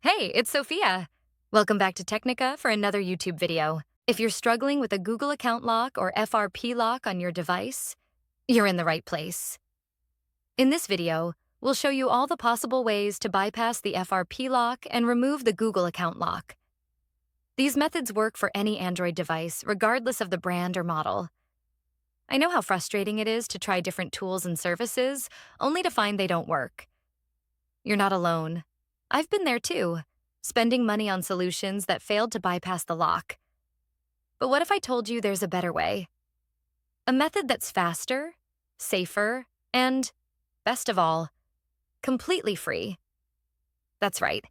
Hey, it's Sophia. Welcome back to Technica for another YouTube video. If you're struggling with a Google account lock or FRP lock on your device, you're in the right place. In this video, we'll show you all the possible ways to bypass the FRP lock and remove the Google account lock. These methods work for any Android device, regardless of the brand or model. I know how frustrating it is to try different tools and services, only to find they don't work. You're not alone. I've been there too, spending money on solutions that failed to bypass the lock. But what if I told you there's a better way? A method that's faster, safer, and, best of all, completely free. That's right.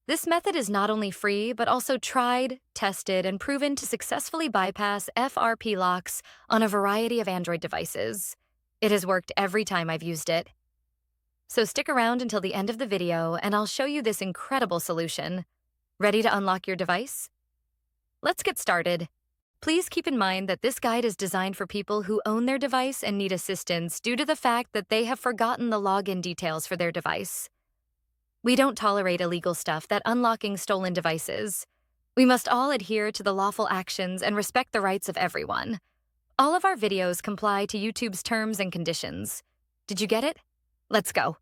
This method is not only free, but also tried, tested, and proven to successfully bypass FRP locks on a variety of Android devices. It has worked every time I've used it. So stick around until the end of the video and I'll show you this incredible solution. Ready to unlock your device? Let's get started. Please keep in mind that this guide is designed for people who own their device and need assistance due to the fact that they have forgotten the login details for their device. We don't tolerate illegal stuff that unlocking stolen devices. We must all adhere to the lawful actions and respect the rights of everyone. All of our videos comply to YouTube's terms and conditions. Did you get it? Let's go.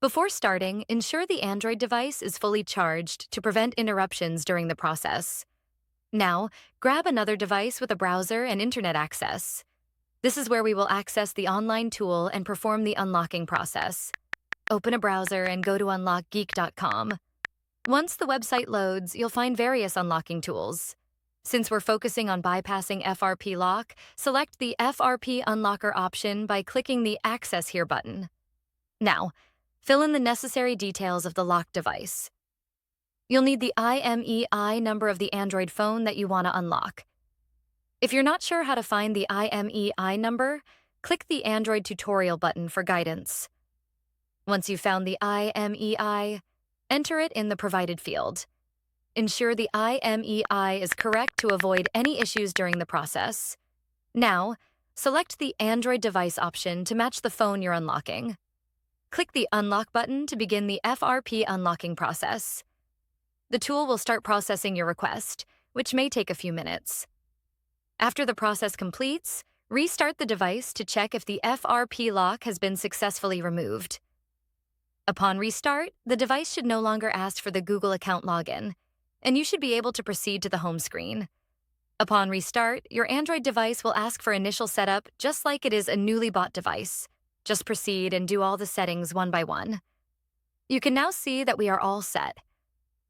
Before starting, ensure the Android device is fully charged to prevent interruptions during the process. Now, grab another device with a browser and internet access. This is where we will access the online tool and perform the unlocking process. Open a browser and go to unlockgeek.com. Once the website loads, you'll find various unlocking tools. Since we're focusing on bypassing FRP lock, select the FRP unlocker option by clicking the Access Here button. Now, fill in the necessary details of the locked device. You'll need the IMEI number of the Android phone that you want to unlock. If you're not sure how to find the IMEI number, click the Android tutorial button for guidance. Once you've found the IMEI, enter it in the provided field. Ensure the IMEI is correct to avoid any issues during the process. Now, select the Android device option to match the phone you're unlocking. Click the Unlock button to begin the FRP unlocking process. The tool will start processing your request, which may take a few minutes. After the process completes, restart the device to check if the FRP lock has been successfully removed. Upon restart, the device should no longer ask for the Google account login, and you should be able to proceed to the home screen. Upon restart, your Android device will ask for initial setup just like it is a newly bought device. Just proceed and do all the settings one by one. You can now see that we are all set.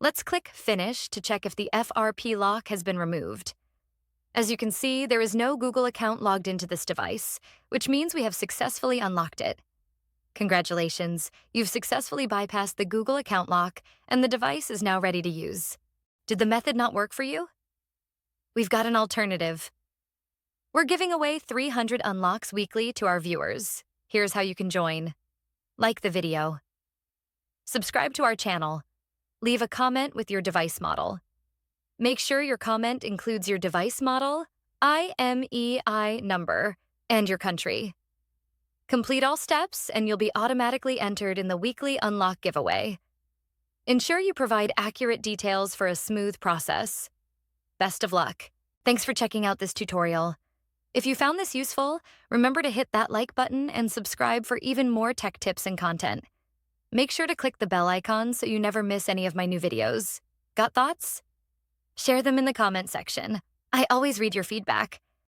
Let's click Finish to check if the FRP lock has been removed. As you can see, there is no Google account logged into this device, which means we have successfully unlocked it. Congratulations, you've successfully bypassed the Google account lock and the device is now ready to use. Did the method not work for you? We've got an alternative. We're giving away 300 unlocks weekly to our viewers. Here's how you can join. Like the video. Subscribe to our channel. Leave a comment with your device model. Make sure your comment includes your device model, IMEI number, and your country. Complete all steps and you'll be automatically entered in the weekly unlock giveaway. Ensure you provide accurate details for a smooth process. Best of luck. Thanks for checking out this tutorial. If you found this useful, remember to hit that like button and subscribe for even more tech tips and content. Make sure to click the bell icon so you never miss any of my new videos. Got thoughts? Share them in the comment section. I always read your feedback.